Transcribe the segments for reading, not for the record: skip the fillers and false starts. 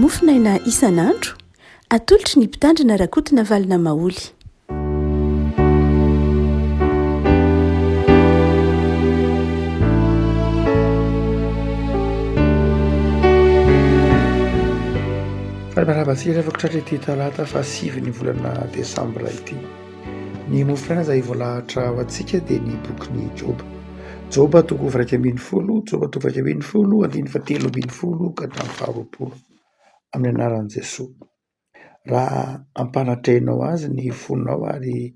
mofinaina isan'andro atolotry ny mpitandrina rakotina valina maoly. Farabatsika rehefa ity talata fa 7 ny volana desambra ity. Ny mofinaina izay voalahatra ho antsika dia ny bokin'ny Joba toko 110, Joba toko 110, andiny 3 ka hatramin'ny 20 amin'ny anaran'i Jesosy. Raha ampanatrehinao azy ny fonao ary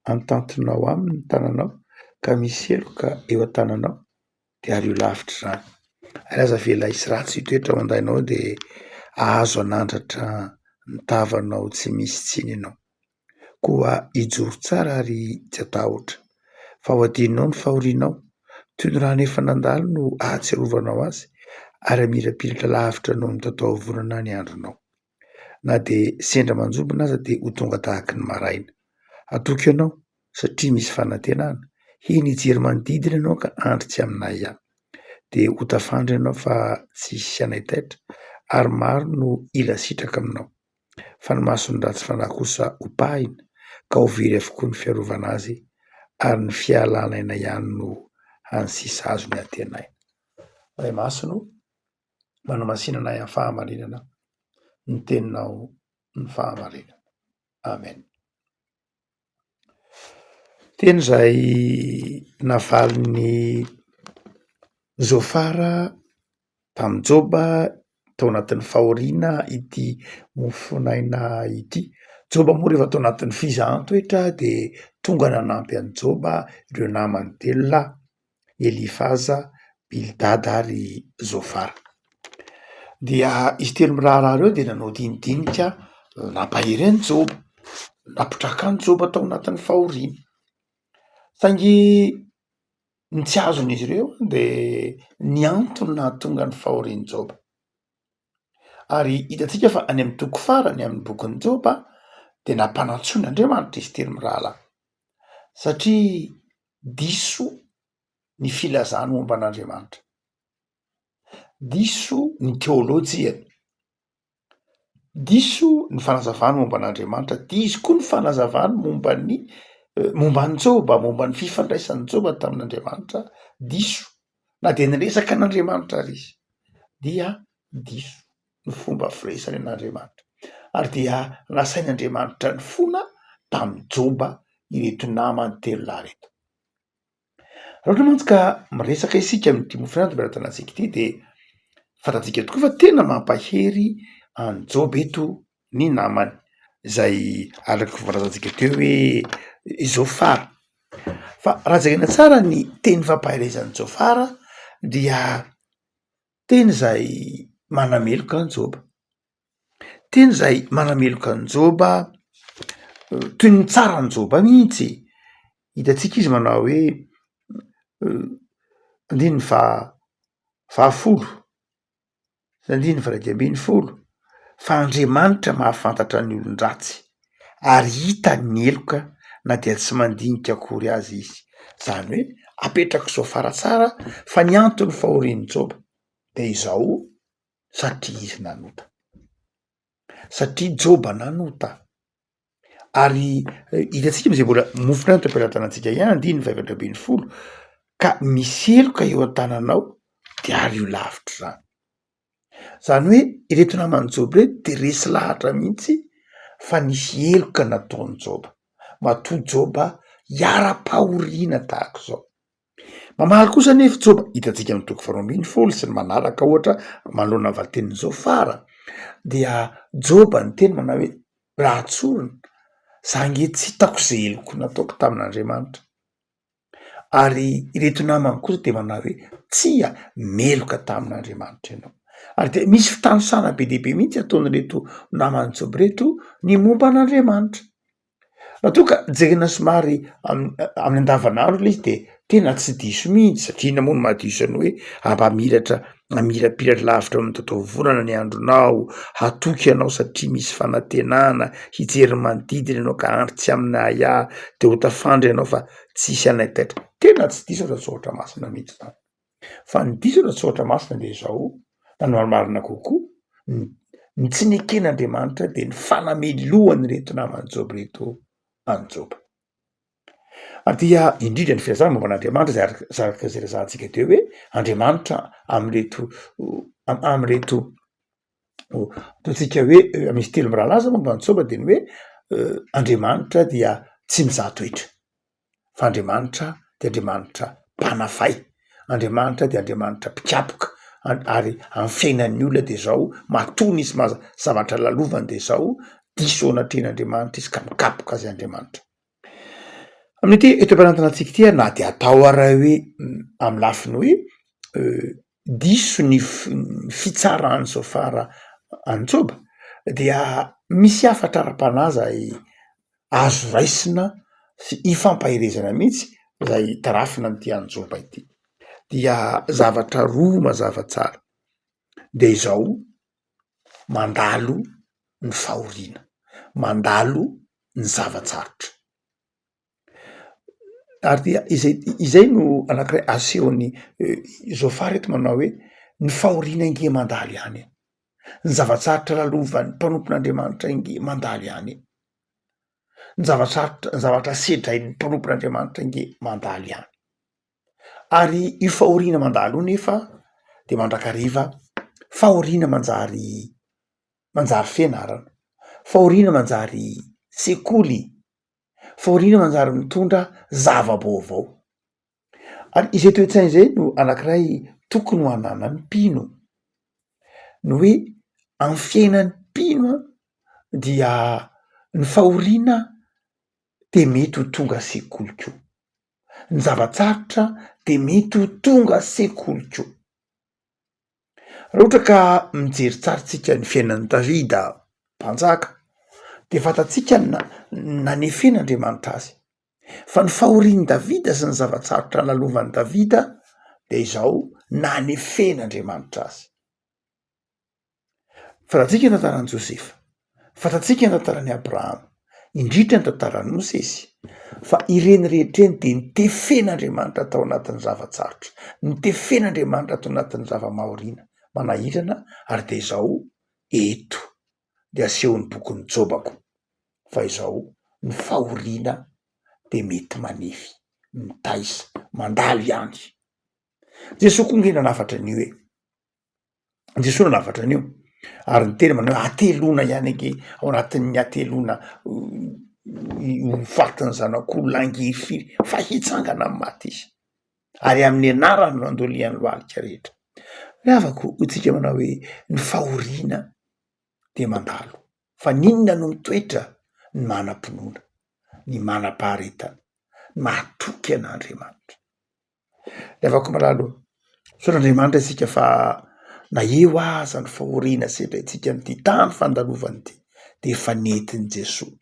antantinao aminy ny tananao ka misy heloka eo an-tananao dia ary io lavitra izany. Ary aza vela hisy ratsy toetra ao andainao dia ahazo anandratra ny tavanao tsy misy tsiny ianao. Koa hijoro tsara ary tsy atahotra. Fa ho adinonao ny fahorianao, toy ny raha nefa nandalo no ahatsiarovanao azy ary hamirapiratra lavitra noho ny tatao vonana ny andronao. Na dia sendra manjobona aza dia ho tonga tahaka ny maraina. Atoky ianao satria misy fanantenana. Iny hijery manodidina ianao ka andry tsy aminay ihany. Dia ho tafandry ianao fa tsisy anay taitra ary maro no ila sitraka aminao. Fa ny masony ratsy fanahy kosa ho pahina ka ho very avokoa ny fiarovana azy ary ny fialanaina ihany no hansisa azo ny antenaina. Ray masino, manao masinana amin'ny fahamarinana, ny teninao ny fahamarinana. Amen. Teny izay navalin'ny Zofara tamin'ny Joba tao anatin'ny fahoriana ity mofinaina ity. Joba moa rehefa tao anatin'ny fizahan-toetra dia tonga nanampy an'i Joba ireo namany telo lahy, Elifaza, Bildada ary Zofara. Dia izy telo miraharaha ireo dia nanao dinidinika nampahery an'i Joba, napitraka an'i Joba tao anatin'ny fahoriana. Saingy ny tsy azon'izy ireo dia ny antony nahatonga ny fahorian'i Joba. Ary hitantsika fa any amin'ny toko farany amin'ny bokin'i Joba dia nampanantsoin'Andriamanitra izy telo mirahalahy. Satria diso ny filazany momba an'Andriamanitra. Diso ny teolojiany. Diso ny fanazavany momba an'Andriamanitra. Diso koa ny fanazavany momban'ny Joba, momba ny fifandraisan'i Joba tamin'Andriamanitra. Diso. Na dia niresaka an'Andriamanitra ary izy. Dia diso ny fomba firesany an'Andriamanitra. Ary dia nasain'Andriamanitra ny fona tamin'i Joba ireto namany telo lahy reto. Raha ohatra mantsy ka miresaka isika amin'ity mofinaina beratana antsika ity dia fantatsika tokoa fa tena mampahery an'i Joba eto ny namany izay araka voalazantsika teo hoe Zofara. Fa raha jerena tsara ny teny fampaherezan'i Zofara dia teny izay manameloka an'i Joba. Teny izay manameloka an'i Joba toy ny tsara an'i Joba mihitsy. Hitantsika izy manao hoe andiny fa 10, andiny fa 210, fa Andriamanitra mahafantatra ny olon-dratsy ary hita ny heloka na dia tsy mandinika akory azy izy. Izany hoe apetraka Zofara tsara fa ny antony fahorian'i Joba dia izao satria izy nanota. Satria Joba nanota. Ary hitantsika izay mbola mofinaina toam-pilatana antsika ihany 5:20 ka misy heloka eo an-tananao dia ary io lavitra izany. Izany hoe ireto naman'i Joba ireto dia resy lahatra mihitsy fa nisy heloka nataon'i Joba. Matoa Joba hiara-pahoriana tahaka izao. Mamaly kosa nefa Joba, hitantsika amin'ny toko 2:20 sy ny manaraka ohatra manoloana ny valitenin'i Zofara, dia Joba ny teny manao hoe raha tsorina za nge tsy hitako izay heloko nataoko tamin'Andriamanitra. Ary ireto namany kosa dia manao hoe tsia meloka tamin'Andriamanitra ianao. Ary dia misy fitanosana be dia be mihitsy ataon'ireto namany Joba reto ny momba an'Andriamanitra. Raha toa ka jerena somary amin'ny andavanandro ilay izy dia tena tsy diso mihitsy satria inona moa no mahadiso anao hoe hamirapiratra lavitra amin'ny tatao vonana ny andronao, hatoky ianao satria misy fanantenana, hijery manodidina ianao ka andry tsy aminay ahy, dia ho tafandry ianao fa tsisy anay taitra. Tena tsy diso raha tsy ohatra masina mihitsy izany. Fa ny diso raha tsy ohatra masina dia izao, na ny marimarina kokoa ny tsy neken'Andriamanitra de ny fanamelohany reto namany Job reto any Job. Dia indrindra ny firazana momba an'Andriamanitra zaraka zay razahantsika teo hoe Andriamanitra amreto amreto ataontsika hoe misy telo mirahalaza momba ny Job de ny hoe Andriamanitra dia tsy mizaha toetra, fa Andriamanitra de Andriamanitra mpanafay, Andriamanitra de Andriamanitra mpikapoka ary amin'ny fiainan'ny olona de zao matony izy zavatra lalovany de zao diso anatrehan'Andriamanitra izy ka mikapoka azy Andriamanitra. Amin'ity eto am-pianaranatsika ity na de atao ara hoe amy lafiny hoe diso ny fitsarany zao fara any Job dia misy afatra ara-panaza azo raisina sy ifampahirezana mihitsy zay tarafina am'ty any Job ity. Dia zavatra roa mazava tsara de izao mandalo ny fahoriana, mandalo ny zavatsarotra. Ary dia izay no anankiray asehony Zofary eto manao hoe ny fahoriana inge mandalo ihany, ny zavatsarotra lalovany mpanompon'Andriamanitra inge mandalo ihany, ny zavatra sedrain'ny mpanompon'Andriamanitra inge mandalo ihany. Ary io fahoriana mandalo io nefa de mandrakariva fahoriana manjary fianarana, fahoriana manjary sekoly, fahoriana manjary mitondra zava-baovao. Ary izay toe-tsaina zay no anankiray tokony ho ananan'ny mpino, no hoe amin'ny fiainan'ny mpino dia ny fahoriana de mety ho tonga sekoly koa, ny zavatsarotra de mety ho tonga sekoly koa. Raha ohatra ka mijery tsaratsika ny fiainan'ny Davida mpanjaka de fantatsika nanefen'Andriamanitra azy, fa ny fahorian'i Davida sy ny zavatsarotra lalovany Davida de izao nanefen'Andriamanitra azy. Fantatsika ny tantaran'i Josefa, fantatsika ny tantaran'i Abrahama, indritra ny tantaran'i Mosesy, fa ireny rehetra eny de nitefen'Andriamanitra tao anatin'ny zavatsarotra, nitefen'Andriamanitra tao anatin'ny zava-mahoriana manahirana, ary de izao eto de asehon'ny bokon'ny Jobako fa izao ny fahoriana de mety manefy, mitaisa, mandalo ihany. Jesosy koa nge nanafatra an'io Jesosy nanafatra an'io ary ny teny manao atelona ihany ange ao anatin'ny atelona ho fatiny zanak'olona angery firy fa hitsangana amin'ny maty izy, ary amin'ny anarany no andolian'ny lohalika rehetra. Miavako hotsika manao hoe ny fahoriana de mandalo, fa ninona no mitoetra? Ny manam-pinoana, ny manam-paharetana, mahatoky an'Andriamanitra. Miavako malalo son'Andriamanitra isika fa na eo aza ny fahoriana sedraitsika n'ity tany fandalovany ity de efa nentin'i Jesosy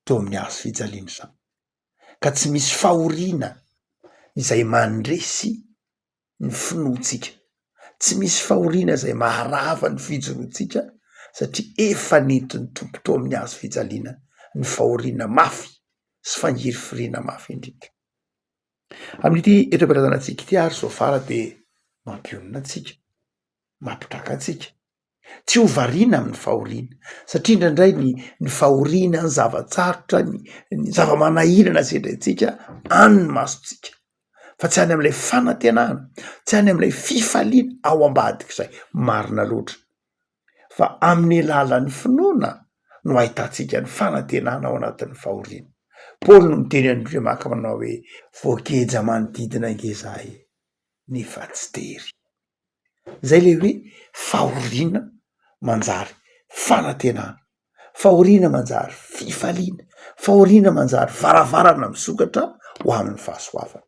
teo amin'ny hazo fijaliana zany, ka tsy misy fahoriana izay mandresy ny finoantsika, tsy misy fahoriana izay maharava ny fijoroantsika satria efa nentin'ny tompo teo amin'ny hazo fijaliana ny fahoriana mafy sy fangiry firiana mafy indrindra. Amin'ity eto am-pianaranatsika ity ary Zofara de mampionona atsika, mampitraka atsika tsy ho variana amin'ny fahoriana satria indraindray ny fahoriana, ny zavatsarotra, ny zava-manahirana sedraitsika any ny masontsika, fa tsy any amin'ilay fanantenana, tsy any amin'ilay fifaliana ao ambadika izay marina loatra, fa amin'ny alalan'ny finoana no ahitantsika ny fanantenana ao anatin'ny fahoriana. Paoly no miteny Andriamaka manao hoe voakeja manodidina nge zahay nefa tsy tery. Zay le hoe fahoriana manjary fanantenana, fahoriana manjary fifaliana, fahoriana manjary varavarana misokatra ho amin'ny fahasoavana.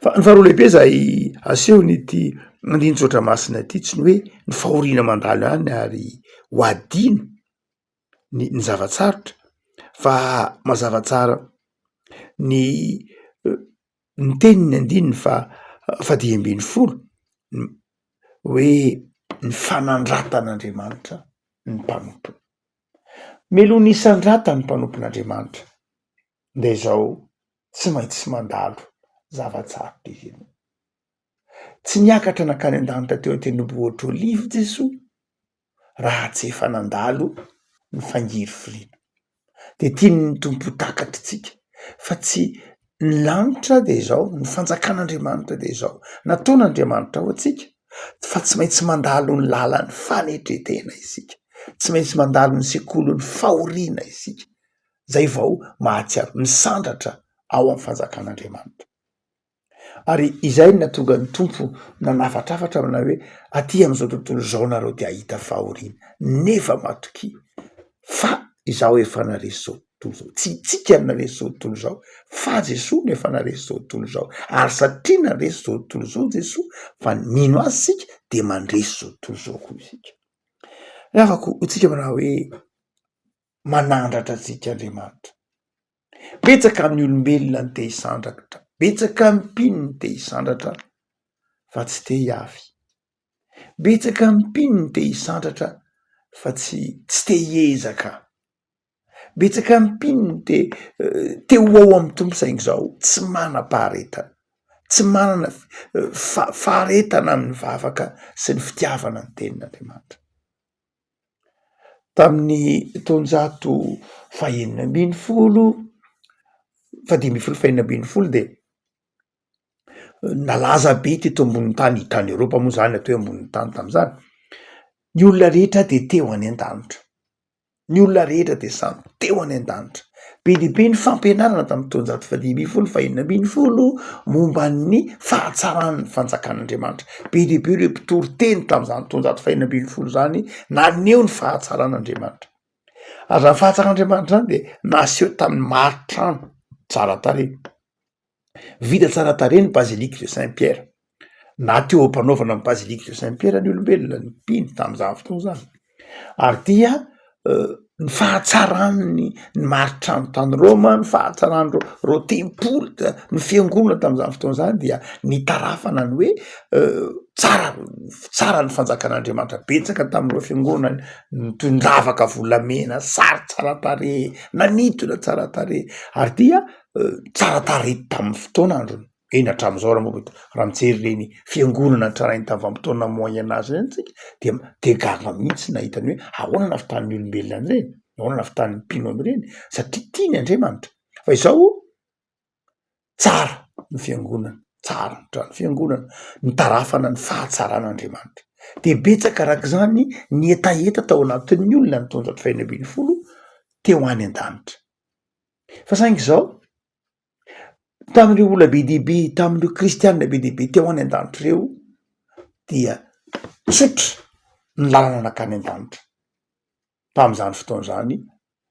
Fa ny faharoa lehibe zay asehon'ity andinitsotra masina ity tsy ny hoe ny fahoriana mandalo ihany ary ho adino ny zavatsarotra, fa mazava tsara ny teniny andininy fa 10:20 hoe ny fanandratan'Andriamanitra ny mpanompony. Melo nisandrata ny mpanompon'Andriamanitra nde izao tsy maintsy mandalo zavatsarotra izy io. Tsy niakatra nakany an-danitra teo an-tendrombohitra Oliva Jesosy raha tsy efa nandalo ny fangiry firiana de tiany ny tompo takatra tsika fa tsy ny lanitra de zao ny fanjakan'andriamanitra de zao nataon'andriamanitra ao atsika fa tsy maintsy mandalo ny lalan'ny fanetretena isika tsy maintsy mandalo ny sekolony fahoriana isika zay vao mahatsiaro misandratra ao amin'ny fanjakan'andriamanitra ary izay natonga ny tompo nanafatrafatra amina hoe aty am'izao tontolo zao nareo de ahita fahoriana nefa matoky fa izaho efa naresy zao tontolo zao tsy tsika naresy zao tontolo zao fa Jesoa no efa naresy zao tontolo zao ary satria naresy zao tontolo zao Jesoa fa mino azy sika de mandresy zao tontolo zao koa isika ny afako hotsika mana hoe manandratra atsika Andriamanitra betsaka amin'ny olombelona ny te hisandrakatra betsaka mpino ny te hisandratra fa tsy te hiavy betsaka mpino ny te hisandratra fa tsy te hiezaka betsaka mpino ny te ho ao amin'ny tompo saingy zao tsy manam-paharetana tsy manana faharetana amin'ny vavaka sy ny fitiavana ny tenin'Andriamanitra tamin'ny taonjato fahaenina ambin'ny folo fahaenina ambin'ny folo de nalaza be teto ambonin'ny tany Eropa moa zany atao hoe ambonin'ny tany tam'izany ny olona rehetra de teo any an-danitra ny olona rehetra de samy teo any an-danitra be dehibe ny fampianarana tamin'ny taonjato fahaenina ambin'ny folo momba ny fahatsaran'ny fanjakan'Andriamanitra be dehibe ireo mpitory teny tam'izany taonjato fahaenina ambin'ny folo zany naneho ny fahatsaran'Andriamanitra ary raha ny fahatsaran'Andriamanitra zany de naseho tamin'ny maritrano tsara tarehy vita tsara tarehy ny bazilique de Saint-Pierre na teo ampanaovana ny bazilique de Saint-Pierre ny olombelona ny mpino tam'izany fotoana zany ary dia ny fahatsarany ny maritrano tany Roma ny fahatsarany ro tempolo ny fiangonana tam'izany fotoana zany dia nitarafana ny hoe tsara ny fanjakan'Andriamanitra betsaka tamin'ireo fiangonana toy ny lavaka volamena sary tsara tarehy nanitona tsara tarehy ary dia tsara tarehy tamin'ny fotoana androny eny hatram'izao raha mijery reny fiangonana trarainy tamin'ny vanim-potoana moyen âge reny tsika de gaga mihitsy nahita ny hoe ahoana nahavitan'ny olombelona an'ireny ahoana nahavitan'ny mpino am'ireny satria tiany Andriamanitra fa izao tsara ny fiangonana tsara ny trano fiangonana ny tarafana ny fahatsaran'Andriamanitra de betsaka arak'izany ny etaeta tao anatin'ny olona ny taonjato fahaenina ambin'ny folo teo any an-danitra fa saingy zao tamin'ireo olona be dehibe tamin'ireo kristianina be dehibe teo any an-danitra ireo dia tsotra ny lalana nakany an-danitra tam'izany fotoana zany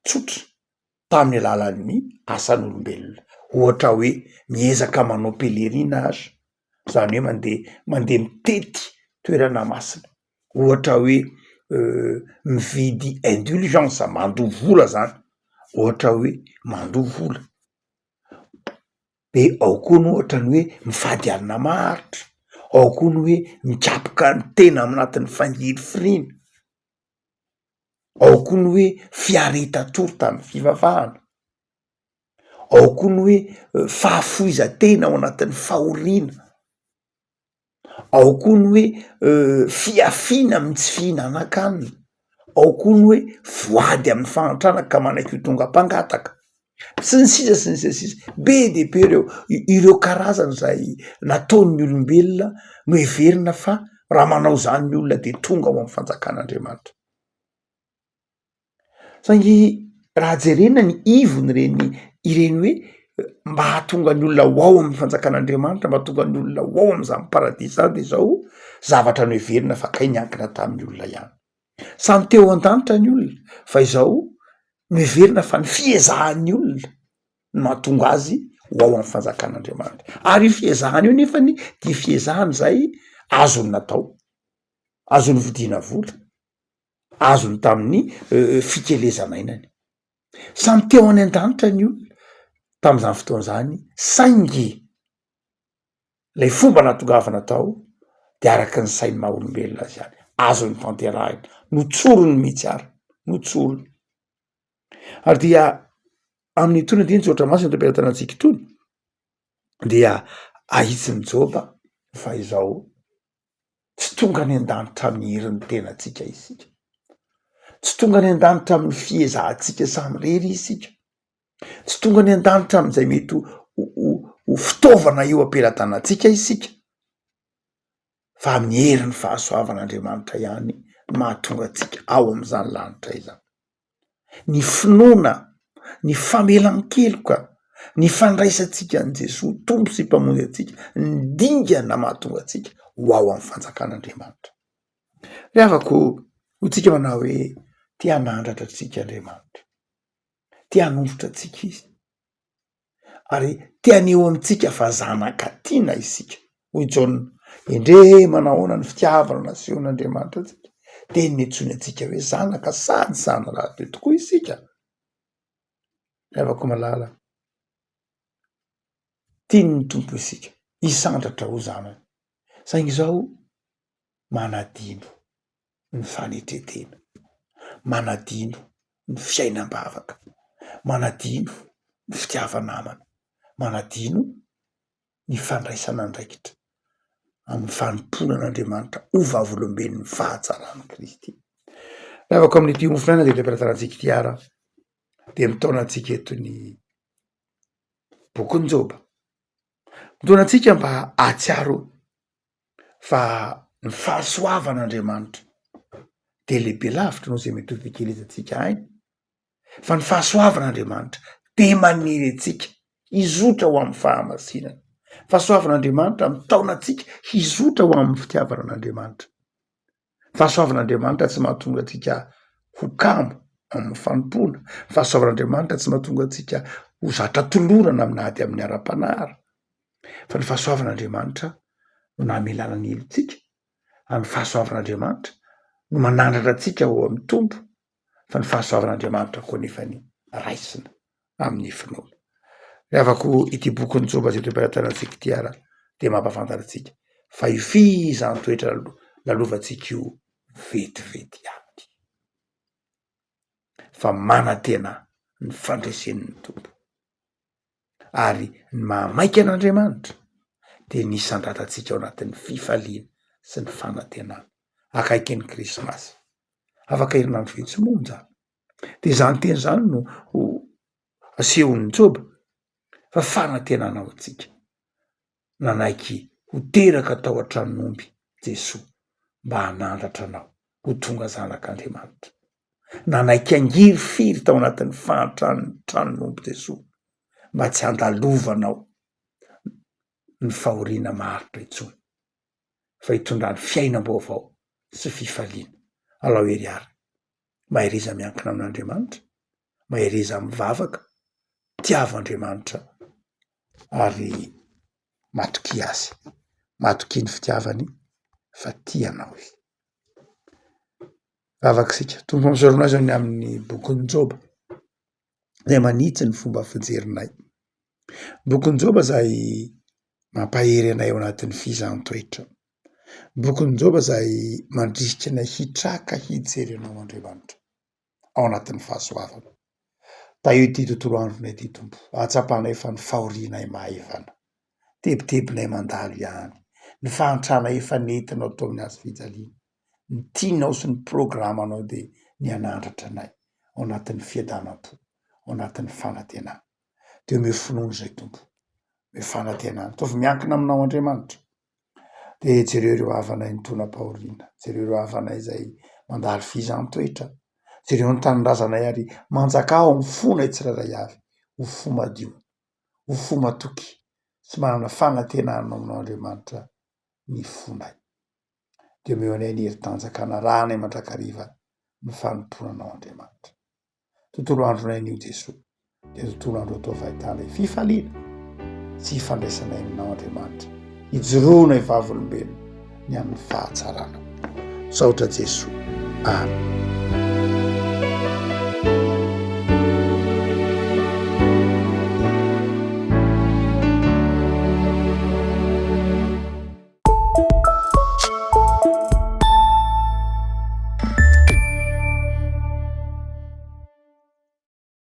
tsotra tamin'ny alalan'ny asan'olombelona ohatra hoe miezaka manao pelerinage zany hoe mandeha mitety toerana masina ohatra hoe mividy indulgence mandovola zany ohatra hoe mandovola de ao koa ny ohatrany hoe mifady alina maharitra ao koa ny hoe mikapoka ny tena aminatin'ny fangiry firiana ao koa ny hoe fiaretatory tamin'ny fivavahana ao koa ny hoe fahafoizatena ao anatin'ny fahoriana ao koa ny hoe fiafiana amin'ny tsy fihinanan-kanina ao koa ny hoe voady amin'ny fahantrana ka manaiky ho tonga mpangataka sy ny sisa be dehibe ireo karazany zay nataon'ny olombelona no heverina fa raha manao zany ny olona de tonga ao amin'ny fanjakan'Andriamanitra saingy raha jerena ny ivony ireny hoe mba hahatonga ny olona ho ao amin'ny fanjakan'Andriamanitra mba hatonga ny olona ho ao am'izany paradisa zany de zao zavatra no heverina fa kay niankina tamin'ny olona ihany samy teo an-danitra ny olona fa izao no heverina fa ny fiezahan'ny olona no mahatonga azy ho ao amin'ny fanjakan'Andriamanitra ary io fiezahany io nefany ty fiezahany zay azony natao azony vidiana vola azony tamin'ny fikelezanainany samy teo any an-danitra ny olona tam'izany fotoana zany saingy lay fomba natongavana tao de araky ny sainy maha olombelona azy any azony tanterahiny notsorony mihitsy ary notsorony ary dia amin'ny tony diny oatra masina tampiratanatsika itony dia ahitsiny Joba fa izao tsy tonga any an-danitra miherin'ny tenatsika isika tsy tonga ny an-danitra amin'ny fiezahantsika samyrery isika, tsy tonga ny an-danitra amin'izay mety ho fitaovana eo ampelantanantsika isika, fa miery ny fahasoavan'Andriamanitra ihany mahatonga atsika ao amin'izany lanitra izany. Ny finoana, ny famelan-keloka, ny fandraisantsika an' Jesosy tompo sy mpamonjy atsika, ny dingana mahatonga atsika ho ao amin'ny fanjakan'Andriamanitra. Rehavako ho tsika manao hoe tia hanandratra atsika Andriamanitra, tia hanolotra atsika izy, ary tia haneho amintsika fa zanaka tiana isika. Hoy Jaona, endre manahoana ny fitiavana nasehon'Andriamanitra atsika, de niantsony atsika hoe zanaka sady zana rahateo tokoa isika. Rehavako malala, tiany ny tompo isika hisandratra ho zanany, saingy izao manadino ny fanetretena, manadino ny fiainam-bavaka, manadino ny fitiavanamana, manadino ny fandraisana andraikitra amin'ny fanomponan'Andriamanitra ho vavolombelon'ny fahatsarany Kristy. Rehavako amin'ity mofinaina de lepelatarantsika ity ara de mitaona antsika eto ny bokin'ny Joba, mitaona antsika mba hatsiaro fa ny fahasoavan'Andriamanitra de lehibe lavitra noho zay mety ho fikelezantsika hainy, fa ny fahasoavan'Andriamanitra de maniry atsika hizotra ho amin'ny fahamasinana. Fahasoavan'Andriamanitra mitaona atsika hizotra ho amin'ny fitiavana an'Andriamanitra. Fahasoavan'Andriamanitra tsy mahatonga atsika ho kamo amin'ny fanompona, fahasoavan'Andriamanitra tsy mahatonga atsika ho zatra tolorana amin'ady amin'ny ara-panahara, fa ny fahasoavan'Andriamanitra no namelana ny helotsika, ary ny fahasoavan'Andriamanitra no manandratra atsika ho amin'ny tompo, fa ny fahasoavan'Andriamanitra koa nefany raisina amin'ny finoana. Rehavako ity bokin'ny Joba zay toepatantsika ity ara de mampafantatra atsika fa io fizany toetra lalovantsika io vetivety ihany, fa manantena ny fandresen'ny tompo, ary ny mahamaika an'Andriamanitra de nisandratantsika ao anatin'ny fifaliana sy ny fanantenana. Akaiky ny Krismasy, afaka herinandro vitsomonja, de zany teny zany no ho asehon'ny Joba fa fanantenana ao atsika, nanaiky ho teraka tao an-tranon'omby Jesosy mba hanandratra anao ho tonga zanak'Andriamanitra, nanaiky angiry firy tao anatin'ny fahantrany tranon'omby Jesosy mba tsy handalovanao ny fahoriana maharitra intsony, fa hitondrany fiainam-baovao sy fifaliana. Alao ery ary, mahiriza miankina amin'Andriamanitra, mahiriza mivavaka, tiava Andriamanitra, ary matoky azy, matoky ny fitiavany fa tianao izy. Vavakasika, tompo mampisaronay zao ny amin'ny bokin'ny Joba, zay manitsy ny fomba fijerinay. Bokin'ny Joba zay mampahery anay ao anatin'ny fizaham-toetra. Bokin'ny Joba zay mandrisika anay hitraka hijery anao Andriamanitra ao anatin'ny fahasoavana. Da io ty tontolo andronay ty tompo, atsapanay fa ny fahorianay mahavana, tebitebinay mandalo ihany, ny fahantranay efa nentinao tao amin'ny hazo fijaliana, ny tianao sy ny programanao de ny anandratra anay ao anatin'ny fiadanam-po, ao anatin'ny fanantenana. De ome finoana zay tompo, ome fanantenana, ataovy miankina aminao Andriamanitra, de jereo ireo havanay nitona-pahoriana, jereo ireo havanay zay mandalo fizaham-toetra, jereo ny tanindrazanay ary manjaka ao amin'ny fonay tsiraray avy, ho fo madio, ho fo matoky, sy manana fanantenana aminao Andriamanitra ny fonay. De omeo anay ny heri-tanjakana ranay mandrakariva ny fanomponanao Andriamanitra. Tontolo andronay an'io Jesosy de tontolo andro atao fahitanay fifaliana sy hifandraisanay aminao Andriamanitra, hijoroanay vavolombelona ny amin'ny fahatsarana. Saotra Jesosy. Amen.